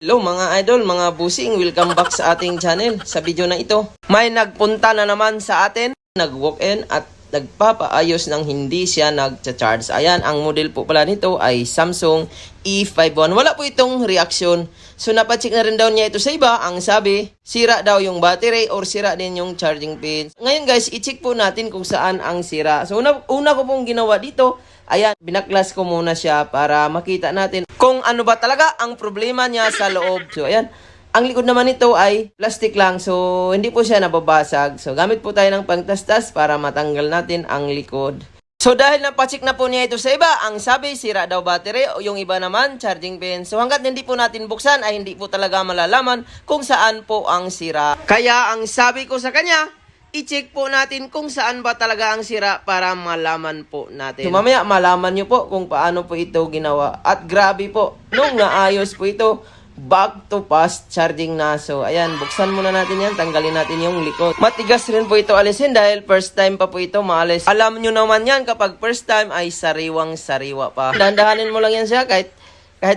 Hello mga idol, mga busing, welcome back sa ating channel. Sa video na ito, may nagpunta na naman sa atin, nag-walk-in at nagpapaayos ng hindi siya nag-charge. Ayan, ang model po pala nito ay Samsung E51. Wala po itong reaction. So napacheck na rin daw niya ito sa iba. Ang sabi, sira daw yung battery or sira din yung charging pin. Ngayon guys, i-check po natin kung saan ang sira. So una ko pong ginawa dito, ayan, binaklas ko muna siya para makita natin kung ano ba talaga ang problema niya sa loob. So, ayan. Ang likod naman nito ay plastic lang. So, hindi po siya nababasag. So, gamit po tayo ng pangtastas para matanggal natin ang likod. So, dahil napacheck na po niya ito sa iba, ang sabi, sira daw battery. O yung iba naman, charging pin. So, hanggat hindi po natin buksan, ay hindi po talaga malalaman kung saan po ang sira. Kaya, ang sabi ko sa kanya, i-check po natin kung saan ba talaga ang sira para malaman po natin. So mamaya malaman nyo po kung paano po ito ginawa. At grabe po, nung naayos po ito, back to fast charging na. So ayan, buksan muna natin yan, tanggalin natin yung likod. Matigas rin po ito alisin dahil first time pa po ito maalis. Alam nyo naman yan, kapag first time ay sariwang sariwa pa. Dahan-dahanin mo lang yan siya kahit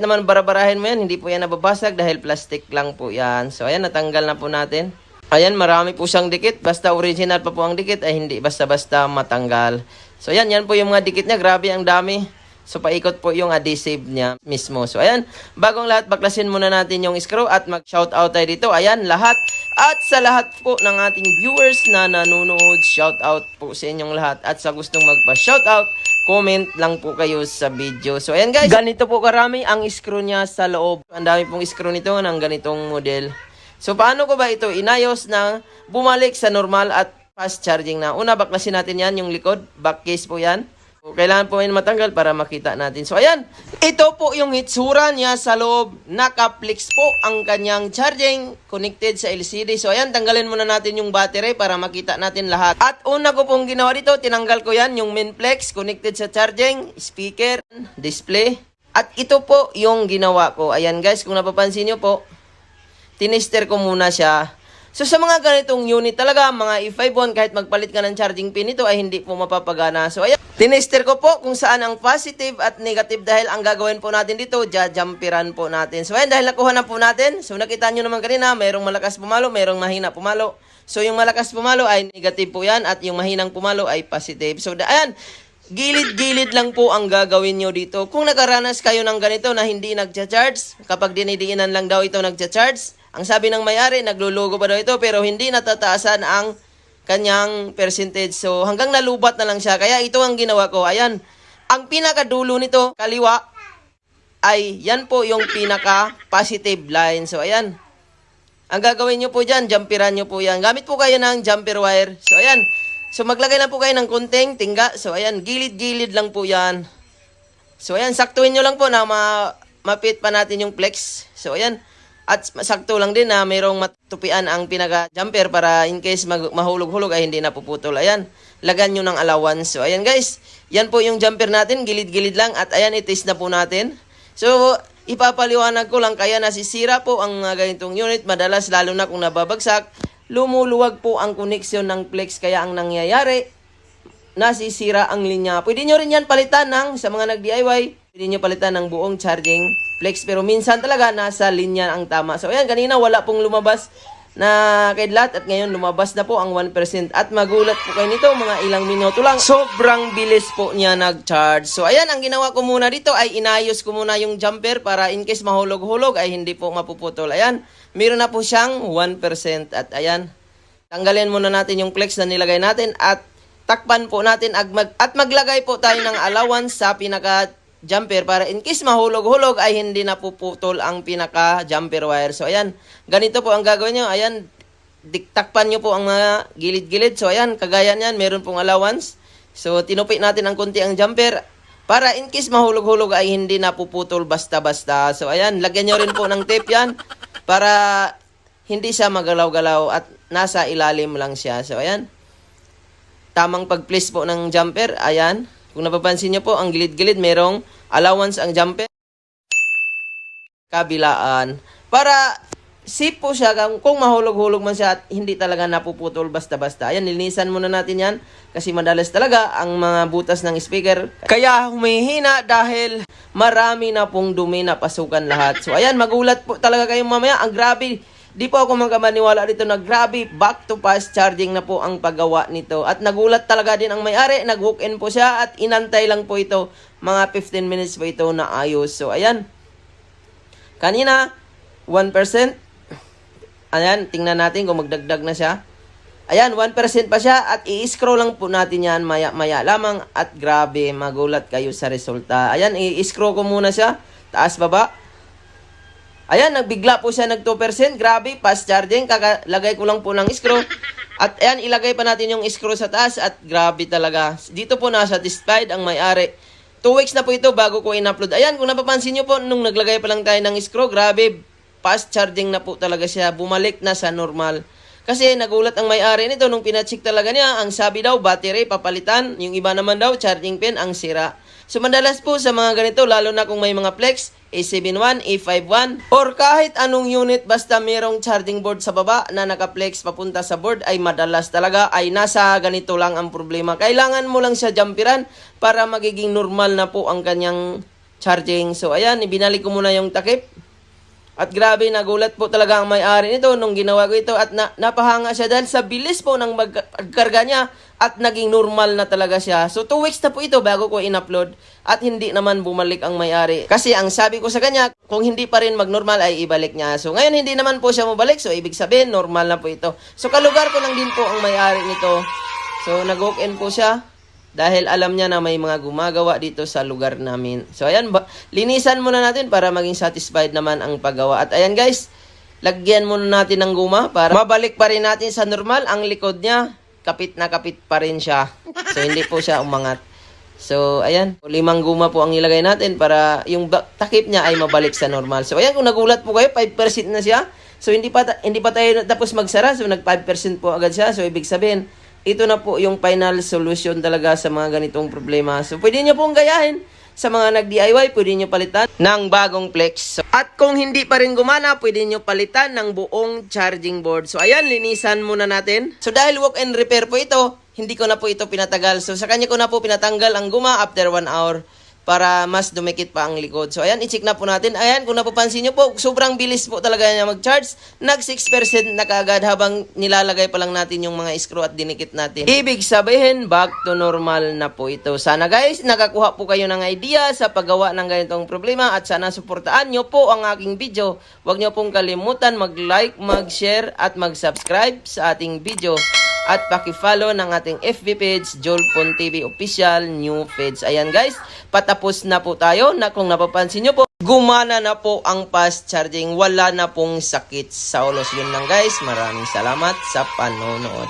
naman barabarahin mo yan, hindi po yan nababasag dahil plastic lang po yan. So ayan, natanggal na po natin. Ayan, marami po siyang dikit. Basta original pa po ang dikit ay hindi basta-basta matanggal. So ayan, yan po yung mga dikit niya. Grabe ang dami. So paikot po yung adhesive niya mismo. So ayan, bagong lahat, baklasin muna natin yung screw at mag-shoutout tayo dito. Ayan, lahat. At sa lahat po ng ating viewers na nanonood, shoutout po sa inyong lahat. At sa gustong magpa-shoutout, comment lang po kayo sa video. So ayan guys, ganito po karami ang screw niya sa loob. Ang dami pong screw nito ng ganitong model. So, paano ko ba ito inayos na bumalik sa normal at fast charging na? Una, baklasin natin yan, yung likod. Back case po yan. So, kailangan po yan matanggal para makita natin. So, ayan. Ito po yung hitsura niya sa loob. Naka-flex po ang kanyang charging connected sa LCD. So, ayan. Tanggalin muna natin yung battery para makita natin lahat. At una ko pong ginawa dito, tinanggal ko yan, yung main flex connected sa charging, speaker, display. At ito po yung ginawa ko. Ayan guys, kung napapansin nyo po, tinester ko muna siya. So sa mga ganitong unit talaga, mga E51, kahit magpalit ka ng charging pin ito ay hindi po mapapagana. So ayan, tinester ko po kung saan ang positive at negative dahil ang gagawin po natin dito, jajampiran po natin. So ayan, dahil nakuha na po natin, so nakita nyo naman kanina, mayroong malakas pumalo, mayroong mahina pumalo. So yung malakas pumalo ay negative po yan at yung mahinang pumalo ay positive. So ayan, gilid-gilid lang po ang gagawin nyo dito. Kung nakaranas kayo ng ganito na hindi nagcha-charge, kapag dinidiinan lang daw ito nagcha-charge, ang sabi ng may-ari, naglulugo pa daw ito pero hindi natataasan ang kanyang percentage. So hanggang nalubat na lang siya. Kaya ito ang ginawa ko. Ayan, ang pinakadulo nito, kaliwa, ay yan po yung pinaka-positive line. So ayan, ang gagawin nyo po dyan, jumperan nyo po yan. Gamit po kayo ng jumper wire. So ayan, so maglagay lang po kayo ng kunting tingga. So ayan, gilid-gilid lang po yan. So ayan, saktuin nyo lang po na mapit pa natin yung flex. So ayan, at sakto lang din na mayroong matupian ang pinaka-jumper para in case mahulog-hulog ay hindi napuputol. Ayan, lagan nyo ng allowance. So ayan guys, yan po yung jumper natin, gilid-gilid lang. At ayan, i-test na po natin. So ipapaliwanag ko lang, kaya nasisira po ang ganitong unit. Madalas, lalo na kung nababagsak, lumuluwag po ang koneksyon ng flex. Kaya ang nangyayari, nasisira ang linya. Pwede nyo rin yan palitan sa mga nag-DIY. Pwede nyo palitan ng buong charging flex. Pero minsan talaga nasa linya ang tama. So ayan, kanina wala pong lumabas na kidlat at ngayon lumabas na po ang 1%. At magulat po kayo nito, mga ilang minuto lang. Sobrang bilis po niya nag-charge. So ayan, ang ginawa ko muna dito ay inayos ko muna yung jumper para in case mahulog-hulog ay hindi po mapuputol. Ayan, meron na po siyang 1%. At ayan, tanggalin muna natin yung flex na nilagay natin at takpan po natin at maglagay po tayo ng allowance sa pinaka-jumper para in case mahulog-hulog ay hindi napuputol ang pinaka-jumper wire. So ayan, ganito po ang gagawin nyo. Ayan, takpan nyo po ang mga gilid-gilid. So ayan, kagaya niyan, meron pong allowance. So tinupi natin ang kunti ang jumper para in case mahulog-hulog ay hindi napuputol basta-basta. So ayan, lagyan nyo rin po ng tape yan para hindi siya magalaw-galaw at nasa ilalim lang siya. So ayan, tamang pag-place po ng jumper. Ayan, kung napapansin nyo po, ang gilid-gilid, merong allowance ang jumper. Kabilaan. Para safe po siya kung mahulog-hulog man siya at hindi talaga napuputol basta-basta. Ayan, nilinisan muna natin yan kasi madalas talaga ang mga butas ng speaker. Kaya humihina dahil marami na pong dumi na pasukan lahat. So ayan, magulat po talaga kayong mamaya. Ang grabe. Di po ako magkamaniwala dito na grabe, back to fast charging na po ang paggawa nito. At nagulat talaga din ang may-ari, nag-walk-in po siya at inantay lang po ito. Mga 15 minutes po ito na ayos. So ayan, kanina 1%. Ayan, tingnan natin kung magdagdag na siya. Ayan, 1% pa siya at i-scroll lang po natin yan maya-maya lamang at grabe, magulat kayo sa resulta. Ayan, i-scroll ko muna siya, taas baba. Ayan, nagbigla po siya, nag 2%. Grabe, fast charging. Kakalagay ko lang po ng screw. At ayan, ilagay pa natin yung screw sa taas at grabe talaga. Dito po na-satisfied ang may-ari. 2 weeks na po ito bago ko in-upload. Ayan, kung napapansin nyo po, nung naglagay pa lang tayo ng screw, grabe, fast charging na po talaga siya. Bumalik na sa normal. Kasi nagulat ang may-ari nito nung pinacheck talaga niya. Ang sabi daw, battery, papalitan. Yung iba naman daw, charging pin, ang sira. So madalas po sa mga ganito, lalo na kung may mga flex, A71, A51, or kahit anong unit basta mayroong charging board sa baba na naka-flex papunta sa board ay madalas talaga ay nasa ganito lang ang problema. Kailangan mo lang siya jumperan para magiging normal na po ang kanyang charging. So ayan, ibinalik ko muna yung takip. At grabe, nagulat po talaga ang may-ari nito nung ginawa ko ito at napahanga siya dahil sa bilis po ng magkarga niya at naging normal na talaga siya. So 2 weeks na po ito bago ko in-upload at hindi naman bumalik ang may-ari. Kasi ang sabi ko sa kanya, kung hindi pa rin mag-normal ay ibalik niya. So ngayon hindi naman po siya mabalik, so ibig sabihin normal na po ito. So kalugar ko lang din po ang may-ari nito. So nag-walk-in po siya. Dahil alam niya na may mga gumagawa dito sa lugar namin. So ayan, linisan muna natin para maging satisfied naman ang paggawa. At ayan guys, lagyan muna natin ng guma para mabalik pa rin natin sa normal. Ang likod niya, kapit na kapit pa rin siya. So hindi po siya umangat. So ayan, 5 guma po ang nilagay natin para yung takip niya ay mabalik sa normal. So ayan, kung nagulat po kayo, 5% na siya. So hindi pa tayo tapos magsara. So nag 5% po agad siya. So ibig sabihin, ito na po yung final solution talaga sa mga ganitong problema. So, pwede nyo pong gayahin sa mga nag-DIY. Pwede nyo palitan ng bagong flex. So, at kung hindi pa rin gumana, pwede nyo palitan ng buong charging board. So, ayan, linisan muna natin. So, dahil walk and repair po ito, hindi ko na po ito pinatagal. So, sa kanya ko na po pinatanggal ang guma after 1 hour para mas dumikit pa ang likod. So, ayan, i-check na po natin. Ayan, kung napapansin nyo po, sobrang bilis po talaga niya mag-charge. Nag 6% na kaagad habang nilalagay pa lang natin yung mga screw at dinikit natin. Ibig sabihin, back to normal na po ito. Sana guys, nakakuha po kayo ng idea sa paggawa ng ganitong problema at sana suportaan nyo po ang aking video. Huwag nyo pong kalimutan mag-like, mag-share at mag-subscribe sa ating video. At paki-follow ng ating FB page, Jolpon TV Official New Page. Ayan guys, patapos na po tayo na kung napapansin nyo po, gumana na po ang fast charging. Wala na pong sakit sa ulos. Yun lang guys, maraming salamat sa panonood.